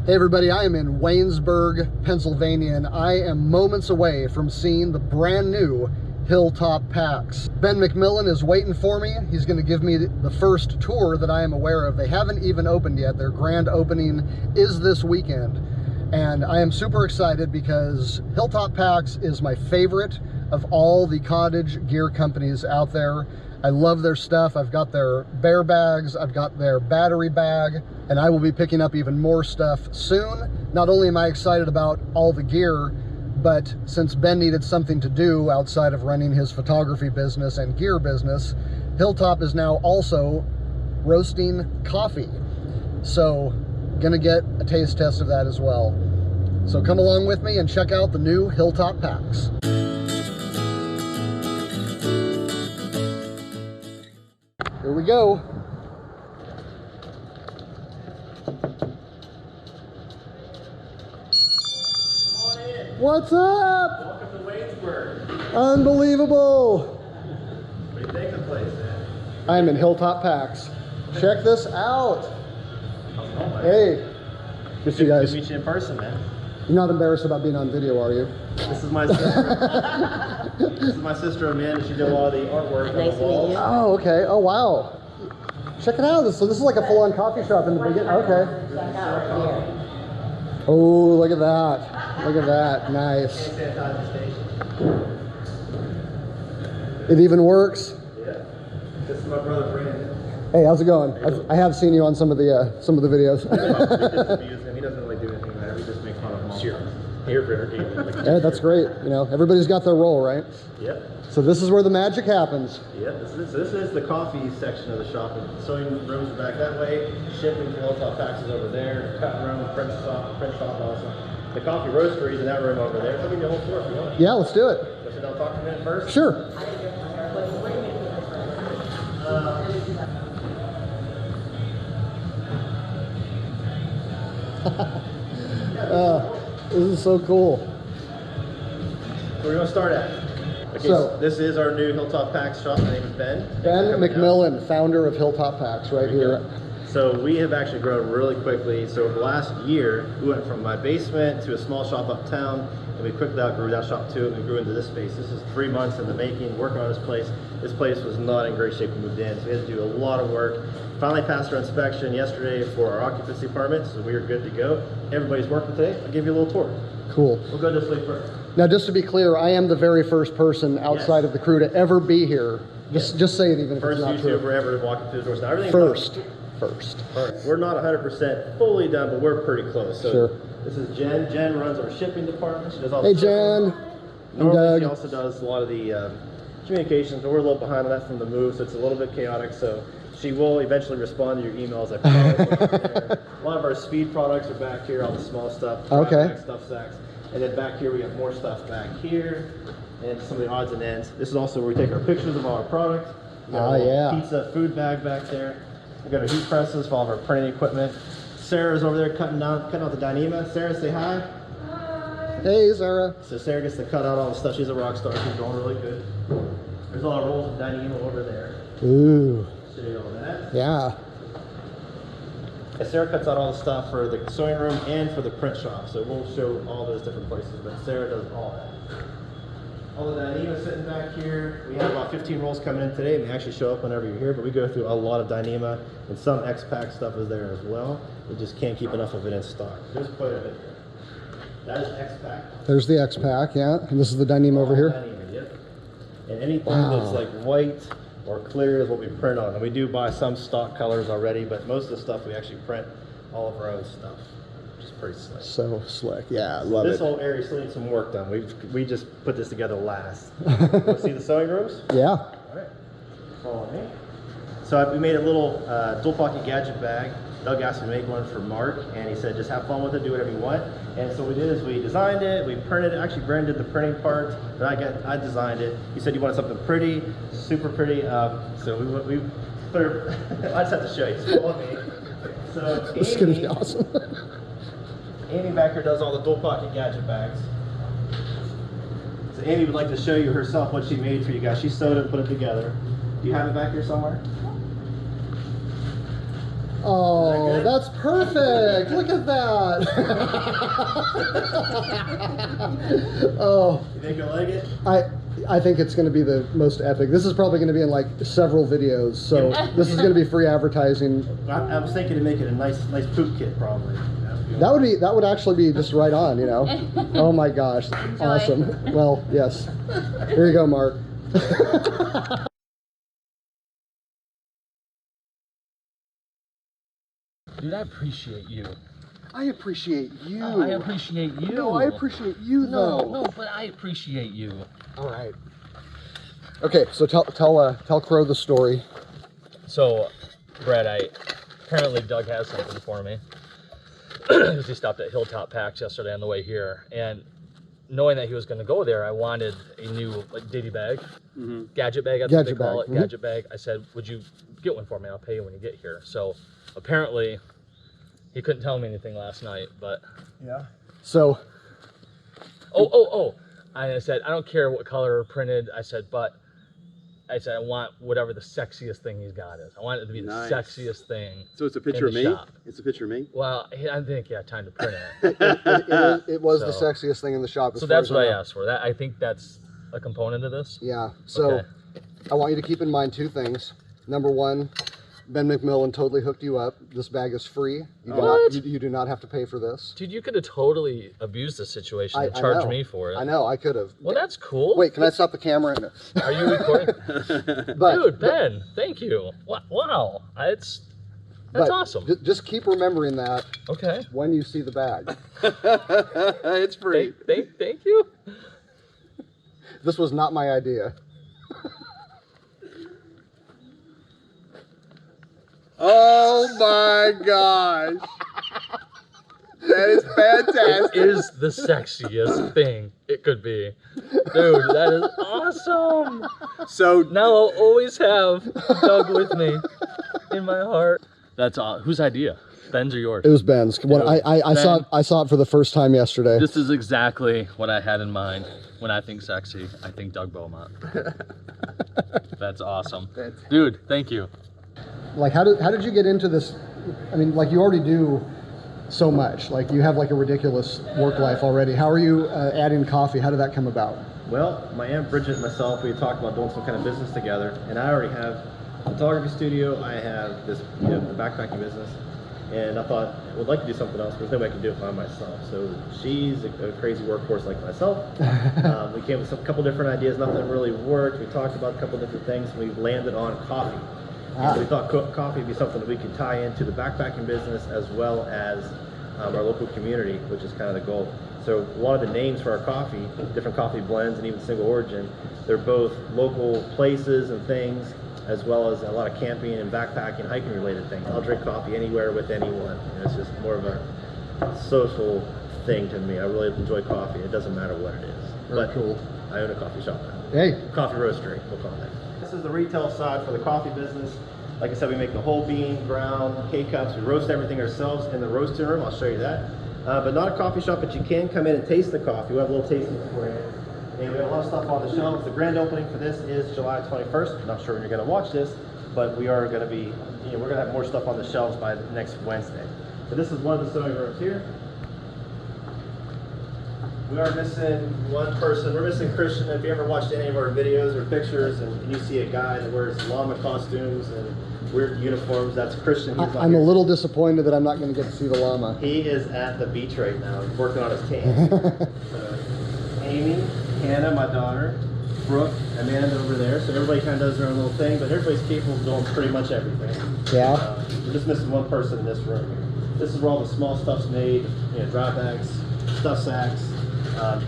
Hey everybody, I am in Waynesburg, Pennsylvania, and I am moments away from seeing the brand new Hilltop Packs. Ben McMillen is waiting for me. He's going to give me the first tour that I am aware of. They haven't even opened yet. Their grand opening is this weekend. And I am super excited because Hilltop Packs is my favorite of all the cottage gear companies out there. I love their stuff. I've got their bear bags, I've got their battery bag, and I will be picking up even more stuff soon. Not only am I excited about all the gear, but since Ben needed something to do outside of running his photography business and gear business, Hilltop is now also roasting coffee. So, gonna get a taste test of that as well. So come along with me and check out the new Hilltop Packs. Here we go. What's up? Welcome to Waynesburg. Unbelievable. What do you think of the place, man? I'm in Hilltop Packs. Check this out. Hey. Good to see you guys. Good to meet you in person, man. You're not embarrassed about being on video, are you? This is my sister. This is my sister Amanda. She did a lot of the artwork on the walls. Oh, okay. Oh, wow. Check it out. So this is like a full-on coffee shop in the beginning. Okay. Oh, look at that. Look at that. Nice. It even works. Yeah. This is my brother Brandon. Hey, how's it going? I have seen you on some of the videos. He doesn't really do anything like that. We just make fun of him. Sure. Here for entertainment. Yeah, that's great. You know, everybody's got their role, right? Yep. So this is where the magic happens. Yep. This is the coffee section of the shop. The sewing rooms are back that way. Shipping to Hilltop Packs is over there. Cutting room, print shop also. The coffee roastery is in that room over there. So we can do the whole floor if you want. Yeah, let's do it. So should I talk to a minute first? Sure. This is so cool. Where do you want to start at? Okay, so this is our new Hilltop Packs shop. My name is Ben. Ben McMillen, founder of Hilltop Packs, right here. So we have actually grown really quickly. So over the last year, we went from my basement to a small shop uptown, and we quickly outgrew that shop too, and we grew into this space. This is 3 months in the making, working on this place. This place was not in great shape when we moved in, so we had to do a lot of work. Finally passed our inspection yesterday for our occupancy permit, so we are good to go. Everybody's working today. I'll give you a little tour. Cool. We'll go this way first. Now, just to be clear, I am the very first person outside of the crew to ever be here. Just say it, even if it's not true. First YouTuber ever to walk into the doors. Now everything's First. We're not 100% fully done, but we're pretty close. So sure. This is Jen. Jen runs our shipping department. She does all the the Jen. Normally she also does a lot of the communications, but we're a little behind on that from the move, so it's a little bit chaotic. So she will eventually respond to your emails. I promise. A lot of our speed products are back here, all the small stuff. Okay. Stuff sacks. And then back here we have more stuff back here, and some of the odds and ends. This is also where we take our pictures of all our product. Yeah. Pizza food bag back there. We've got our heat presses for all of our printing equipment. Sarah's over there cutting out the Dyneema. Sarah, say hi. Hi. Hey, Sarah. So Sarah gets to cut out all the stuff. She's a rock star. She's going really good. There's all our rolls of Dyneema over there. Ooh. Show you all that. Yeah. And Sarah cuts out all the stuff for the sewing room and for the print shop. So we'll show all those different places, but Sarah does all that. All the Dyneema sitting back here. We have about 15 rolls coming in today. They actually show up whenever you're here, but we go through a lot of Dyneema, and some X-Pack stuff is there as well. We just can't keep enough of it in stock. There's quite a bit here. That is X-Pack. There's the X-Pack, yeah. And this is the Dyneema over here. Dyneema, yep. And anything that's like white or clear is what we print on. And we do buy some stock colors already, but most of the stuff we actually print all of our own stuff, which is pretty slick. So slick, yeah, I love it. This whole area still needs some work done. We just put this together last. Want to see the sewing rooms? Yeah. All right, follow me. So we made a little dual pocket gadget bag. Doug asked me to make one for Mark, and he said just have fun with it, do whatever you want. And so what we did is we designed it, we printed it. Actually, Brandon did the printing part, but I designed it. He said he wanted something pretty, super pretty. So we put her. I just have to show you. So follow me. So This is gonna be awesome. Amy back here does all the dual pocket gadget bags. So Amy would like to show you herself what she made for you guys. She sewed it and put it together. Do you have it back here somewhere? Oh, that's perfect. Look at that. Oh. You think you'll like it? I think it's going to be the most epic. This is probably going to be in like several videos, so this is going to be free advertising. I was thinking to make it a nice poop kit, probably. That would actually be just right on, you know. Oh my gosh, Enjoy. awesome. Well, yes. Here you go, Mark. Dude, I appreciate you. I appreciate you. I appreciate you. No, I appreciate you though. No, but I appreciate you. All right. Okay, so tell Crow the story. So, Brad, apparently Doug has something for me. Because he stopped at Hilltop Packs yesterday on the way here, and knowing that he was going to go there, I wanted a new ditty bag, gadget bag. That's what they call it, gadget bag. I said, "Would you get one for me? I'll pay you when you get here." So apparently, he couldn't tell me anything last night, but yeah. So. Oh! I said, I don't care what color or printed. I said, I want whatever the sexiest thing he's got is. I want it to be the sexiest thing. So it's a picture of me? Shop. It's a picture of me? Well, I think, yeah, time to print it. It was the sexiest thing in the shop. So that's what I asked for. I think that's a component of this. Yeah. So I want you to keep in mind two things. Number one, Ben McMillen totally hooked you up. This bag is free. You do not have to pay for this. Dude, you could have totally abused the situation and charged me for it. I know, I could have. Well, that's cool. Wait, can I stop the camera? Are you recording? Dude, Ben, thank you. Wow, that's awesome. Just keep remembering that. Okay. When you see the bag. It's free. Thank you. This was not my idea. Oh my gosh. That is fantastic. It is the sexiest thing it could be. Dude, that is awesome. So now I'll always have Doug with me in my heart. That's whose idea? Ben's or yours? It was Ben's. When I saw it for the first time yesterday. This is exactly what I had in mind. When I think sexy, I think Doug Beaumont. That's awesome. Dude, thank you. Like, how did you get into this? I mean, like, you already do so much. Like, you have like a ridiculous work life already. How are you adding coffee? How did that come about? Well, my Aunt Bridget and myself, we talked about doing some kind of business together, and I already have a photography studio. I have this, the backpacking business, and I thought I would like to do something else, but there's no way I can do it by myself. So she's a crazy workhorse like myself. We came with a couple different ideas. Nothing really worked. We talked about a couple different things. We landed on coffee. So we thought coffee would be something that we could tie into the backpacking business as well as our local community, which is kind of the goal. So a lot of the names for our coffee, different coffee blends and even single origin, they're both local places and things, as well as a lot of camping and backpacking, hiking related things. I'll drink coffee anywhere with anyone. It's just more of a social thing to me. I really enjoy coffee. It doesn't matter what it is. Very cool. I own a coffee shop now. Hey. Coffee roastery, we'll call it. This is the retail side for the coffee business. Like I said, we make the whole bean, ground, K-cups. We roast everything ourselves in the roasting room. I'll show you that. But not a coffee shop, but you can come in and taste the coffee. We have a little tasting for you. And we have a lot of stuff on the shelves. The grand opening for this is July 21st. I'm not sure when you're going to watch this, but we are going to be, we're going to have more stuff on the shelves by next Wednesday. So this is one of the sewing rooms here. We are missing one person. We're missing Christian. If you ever watched any of our videos or pictures and you see a guy that wears llama costumes and weird uniforms, that's Christian. I'm a little disappointed that I'm not going to get to see the llama. He is at the beach right now. He's working on his tan. Amy, Hannah, my daughter, Brooke, Amanda over there. So everybody kind of does their own little thing, but everybody's capable of doing pretty much everything. Yeah. We're just missing one person in this room here. This is where all the small stuff's made, dry bags, stuff sacks,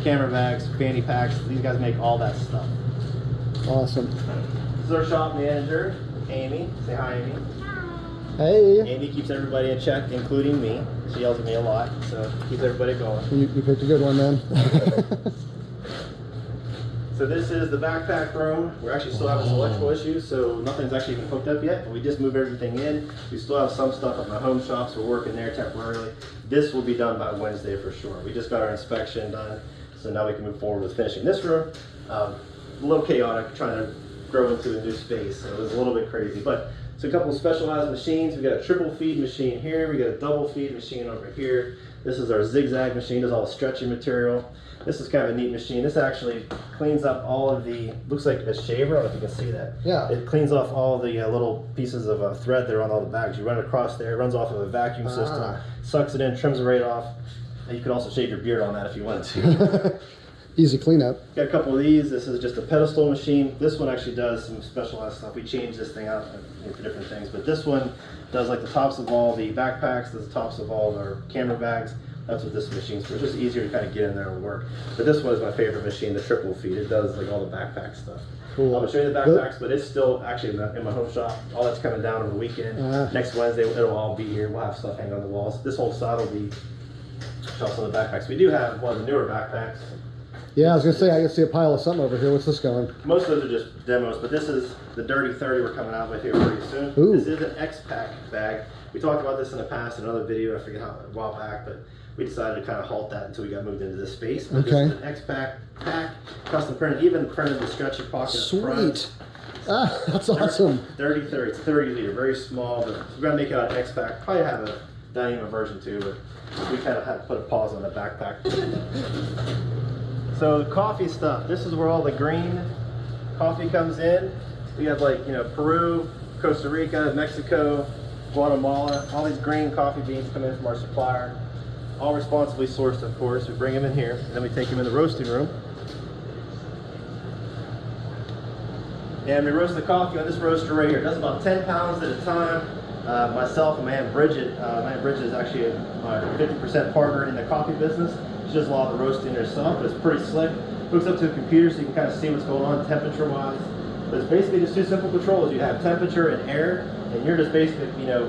camera bags, fanny packs. These guys make all that stuff. Awesome. This is our shop manager, Amy. Say hi, Amy. Hey. Amy keeps everybody in check, including me. She yells at me a lot, so keeps everybody going. You picked a good one, man. So this is the backpack room. We're actually still having some electrical issues, so nothing's actually been hooked up yet, but we just moved everything in. We still have some stuff at my home shop, so we're working there temporarily. This will be done by Wednesday for sure. We just got our inspection done, so now we can move forward with finishing this room. A little chaotic trying to grow into a new space, so it was a little bit crazy, but So a couple of specialized machines. We got a triple feed machine here. We got a double feed machine over here. This is our zigzag machine. Does all the stretchy material. This is kind of a neat machine. This actually cleans up all of the, looks like a shaver. I don't know if you can see that. Yeah. It cleans off all the little pieces of thread that are on all the bags. You run it across there. It runs off of a vacuum system. Sucks it in, trims it right off. And you could also shave your beard on that if you wanted to. Easy cleanup. Got a couple of these. This is just a pedestal machine. This one actually does some specialized stuff. We changed this thing out for different things, but this one does like the tops of all the backpacks, does the tops of all of our camera bags. That's what this machine's for. It's just easier to kind of get in there and work. But this one is my favorite machine, the triple feed. It does like all the backpack stuff. Cool. I'm gonna show you the backpacks, but it's still actually in my home shop. All that's coming down on the weekend. Next Wednesday, it'll all be here. We'll have stuff hanging on the walls. This whole side will be shelves on the backpacks. We do have one of the newer backpacks. Yeah, I was gonna say, I can see a pile of something over here. What's this going? Most of those are just demos, but this is the Dirty 30 we're coming out with here pretty soon. Ooh. This is an X-Pack bag. We talked about this in the past in another video, I forget how, a while back, but we decided to kind of halt that until we got moved into this space. But Okay. This is an X-Pack pack, custom printed, even printed the stretchy pocket up front. Sweet. Ah, that's awesome. Dirty 30, it's 30 liter, very small, but we're gonna make it out of X-Pack. Probably have a Dyneema version too, but we kind of had to put a pause on the backpack. So the coffee stuff, this is where all the green coffee comes in. We have like, you know, Peru, Costa Rica, Mexico, Guatemala, all these green coffee beans come in from our supplier. All responsibly sourced, of course. We bring them in here, and then we take them in the roasting room. And we roast the coffee on this roaster right here. It does about 10 pounds at a time. Myself and my Aunt Bridget. My Aunt Bridget is actually my 50% partner in the coffee business. She does a lot of the roasting herself, but it's pretty slick. Hooks up to a computer so you can kind of see what's going on temperature-wise. But it's basically just two simple controls. You have temperature and air, and you're just basically, you know,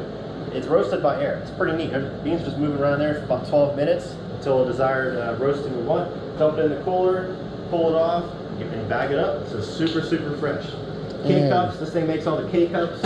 it's roasted by air. It's pretty neat. The beans just moving around there for about 12 minutes until a desired roasting we want. Dump it in the cooler, pull it off, and bag it up. So it's super, super fresh. K-Cups, this thing makes all the K-Cups.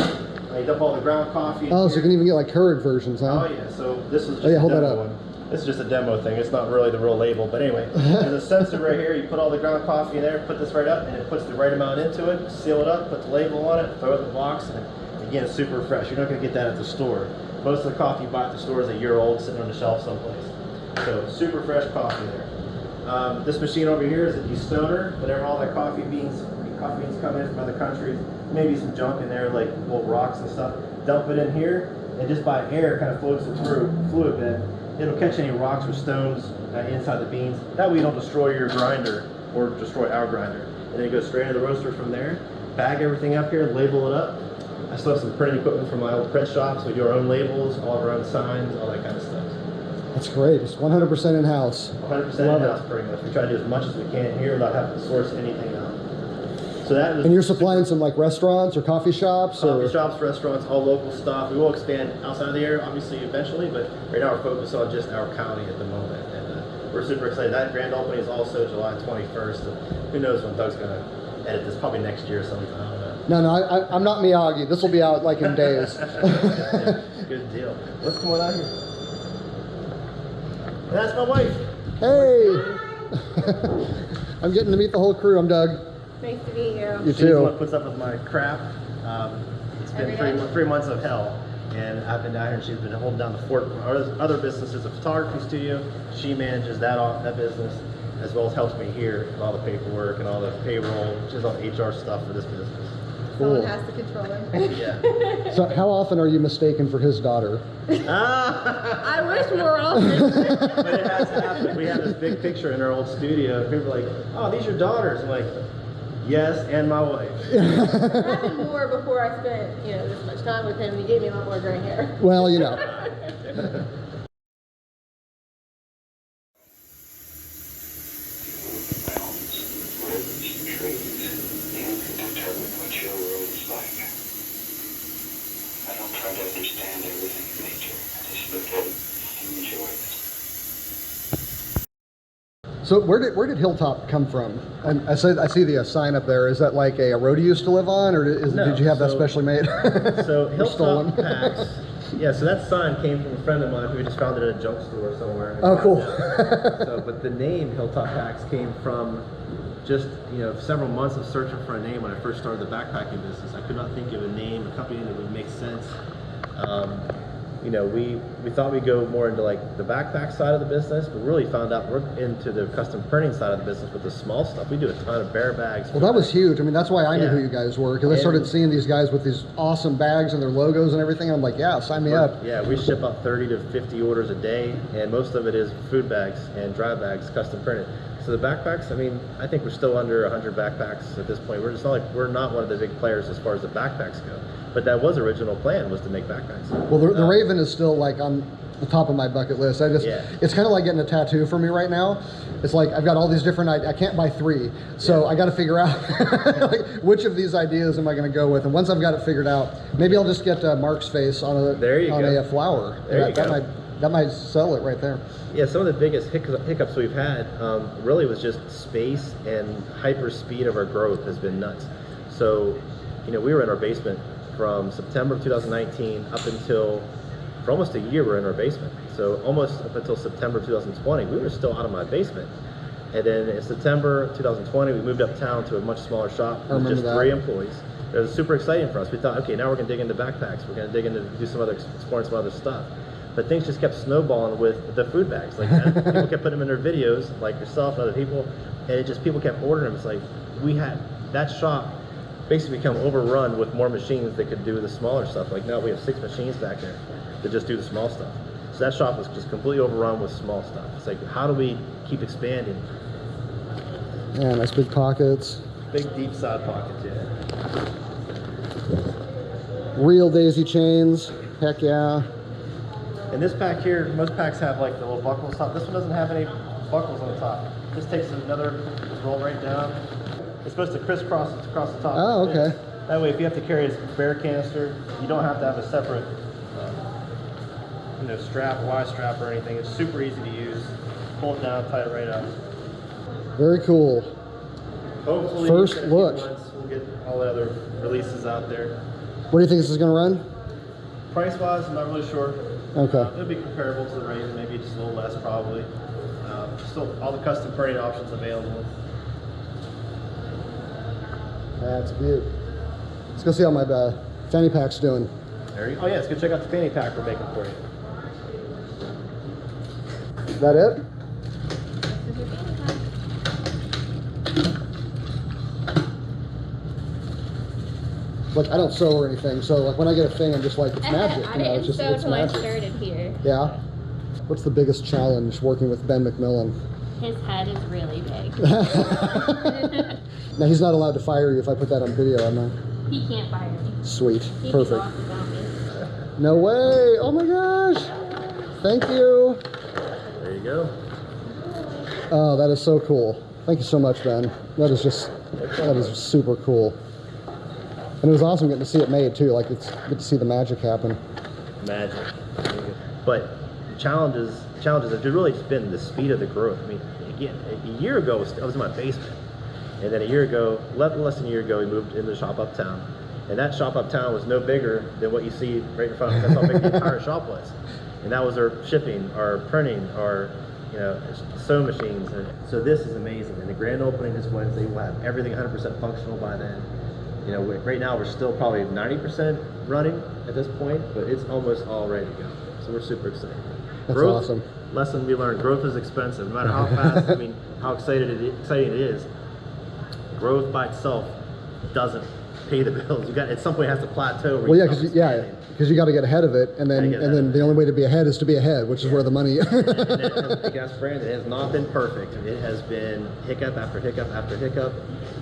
You dump all the ground coffee. Oh, so you can even get like Keurig versions, huh? Oh yeah, so this is just hold a that demo up. one. This is just a demo thing. It's not really the real label, but anyway, there's a sensor right here. You put all the ground coffee in there, put this right up, and it puts the right amount into it. Seal it up, put the label on it, throw it in the box, and again, it's super fresh. You're not going to get that at the store. Most of the coffee you buy at the store is a year old, sitting on the shelf someplace. So super fresh coffee there. This machine over here is a destoner. Whenever all the coffee beans come in from other countries, maybe some junk in there like little rocks and stuff. Dump it in here, and just by air kind of floats it through fluid bed. It'll catch any rocks or stones inside the beans. That way you don't destroy your grinder or destroy our grinder. And then it goes straight into the roaster from there. Bag everything up here, label it up. I still have some printing equipment from my old print shops. We do our own labels, all of our own signs, all that kind of stuff. That's great. It's 100% in-house. 100% in-house pretty much. We try to do as much as we can here without having to source anything out. So that is. And you're supplying some like restaurants or coffee shops? Coffee shops, restaurants, all local stuff. We will expand outside of the area, obviously, eventually, but right now we're focused on just our county at the moment. And we're super excited. That grand opening is also July 21st. And who knows when Doug's going to edit this, probably next year sometime. I don't know. No, I'm not Miyagi. This will be out like in days. Good deal. What's going on here? And that's my wife. Hey! I'm getting to meet the whole crew. I'm Doug. Nice to meet you. You She's the one too. that puts up with my crap. It's been three months of hell, and I've been down here, and she's been holding down the fort. Our other business is a photography studio. She manages that business, as well as helps me here with all the paperwork and all the payroll. She does all the HR stuff for this business. Cool. Someone has to control it. Yeah. So how often are you mistaken for his daughter? I wish more often. But it has happened. We have this big picture in our old studio, and people are like, "Oh, these are daughters." I'm like, "Yes, and my wife." It happened more before I spent, this much time with him. He gave me a lot more gray hair. Well, you know. So where did Hilltop come from? And I see the sign up there. Is that like a road you used to live on, or did you have that specially made? So stolen? Hilltop Packs. Yeah, so that sign came from a friend of mine who just found it at a junk store somewhere. Oh, cool. But the name Hilltop Packs came from just, you know, several months of searching for a name when I first started the backpacking business. I could not think of a name, a company that would make sense. You know, we thought we'd go more into like the backpack side of the business, but really found out we're into the custom printing side of the business with the small stuff. We do a ton of bear bags. Well, that was huge. I mean, that's why I knew who you guys were, because I started And- seeing these guys with these awesome bags and their logos and everything. I'm like, yeah, sign me up. Yeah, we ship out 30 to 50 orders a day, and most of it is food bags and dry bags, custom printed. So the backpacks, I mean, I think we're still under 100 backpacks at this point. We're just not like, we're not one of the big players as far as the backpacks go. But that was original plan, was to make backpacks. Well, the Raven is still like on the top of my bucket list. It's kind of like getting a tattoo for me right now. It's like I've got all these different, I can't buy 3. So I got to figure out like, which of these ideas am I going to go with. And once I've got it figured out, maybe I'll just get Mark's face on a flower. That might sell it right there. Yeah, some of the biggest hiccups we've had really was just space and hyper speed of our growth has been nuts. So, you know, we were in our basement from September of 2019 up until, for almost a year, we're in our basement. So almost up until September 2020, we were still out of my basement. And then in September 2020, we moved uptown to a much smaller shop with just 3 employees. It was super exciting for us. We thought, okay, now we're gonna dig into backpacks. We're gonna dig into, exploring some other stuff. But things just kept snowballing with the food bags. Like people kept putting them in their videos, like yourself and other people, and it just, people kept ordering them. It's like, we had, that shop basically become overrun with more machines that could do the smaller stuff. Like now we have 6 machines back there that just do the small stuff. So that shop was just completely overrun with small stuff. It's like, how do we keep expanding? Yeah, nice big pockets. Big deep side pockets, yeah. Real daisy chains, heck yeah. And this pack here, most packs have like the little buckles top. This one doesn't have any buckles on the top. This takes another roll right down. It's supposed to crisscross across the top. Oh, okay. That way, if you have to carry a bear canister, you don't have to have a separate, you know, strap, Y strap or anything. It's super easy to use. Pull it down, tie it right up. Very cool. Hopefully, First in a few look. months, we'll get all the other releases out there. What do you think this is going to run? Price-wise, I'm not really sure. Okay. It'll be comparable to the Raven, maybe just a little less probably. Still, all the custom printing options available. That's good. Let's go see how my fanny pack's doing. There you go. Oh yeah, let's go check out the fanny pack we're making for you. Is that it? Look, I don't sew or anything, so like when I get a thing, I'm just like, it's magic. I didn't sew it's until I magic. started here. Yeah. What's the biggest challenge working with Ben McMillen? His head is really big. Now he's not allowed to fire you if I put that on video, am I? He can't fire me. Sweet. He'd Perfect. be lost without me. No way. Oh my gosh. Thank you. There you go. Oh, that is so cool. Thank you so much, Ben. That is super cool. And it was awesome getting to see it made too. Like it's good to see the magic happen. Magic. But challenges have really just been the speed of the growth. I mean, again, a year ago I was in my basement, and then a year ago, less than a year ago, we moved into the shop uptown, and that shop uptown was no bigger than what you see right in front of us. That's how big the entire shop was, and that was our shipping, our printing, our sewing machines. And so this is amazing. And the grand opening this Wednesday, we'll have everything 100% functional by then. You know, right now we're still probably 90% running at this point, but it's almost all ready to go. So we're super excited. That's Growth, awesome. Lesson we learned: growth is expensive. No matter how fast, I mean, how exciting it is. Growth by itself doesn't pay the bills. At some point it has to plateau. Well, yeah, because you got to get ahead of it, and then the only way to be ahead is to be ahead, which is where the money. And it has a big ass brand. It has not been perfect. It has been hiccup after hiccup after hiccup.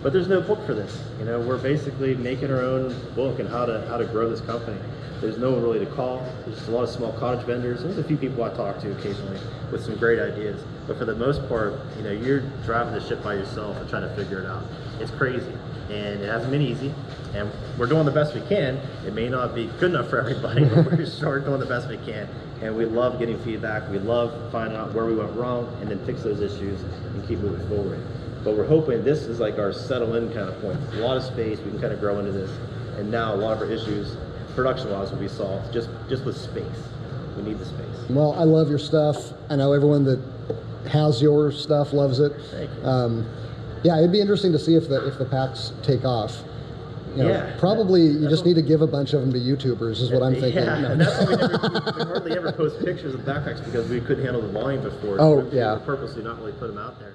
But there's no book for this. You know, we're basically making our own book on how to grow this company. There's no one really to call. There's just a lot of small cottage vendors. There's a few people I talk to occasionally with some great ideas. But for the most part, you know, you're driving the ship by yourself and trying to figure it out. It's crazy, and it hasn't been easy. And we're doing the best we can. It may not be good enough for everybody, but we're sure doing the best we can. And we love getting feedback. We love finding out where we went wrong and then fix those issues and keep moving forward. But we're hoping this is like our settle in kind of point. There's a lot of space. We can kind of grow into this. And now a lot of our issues, production-wise, will be solved just with space. We need the space. Well, I love your stuff. I know everyone that has your stuff loves it. Thank you. Yeah, it'd be interesting to see if the packs take off. You know, Yeah. probably you just need to give a bunch of them to YouTubers, is what I'm thinking. Yeah, No. and that's why we hardly ever post pictures of backpacks because we couldn't handle the volume before. Oh, We yeah. purposely not really put them out there.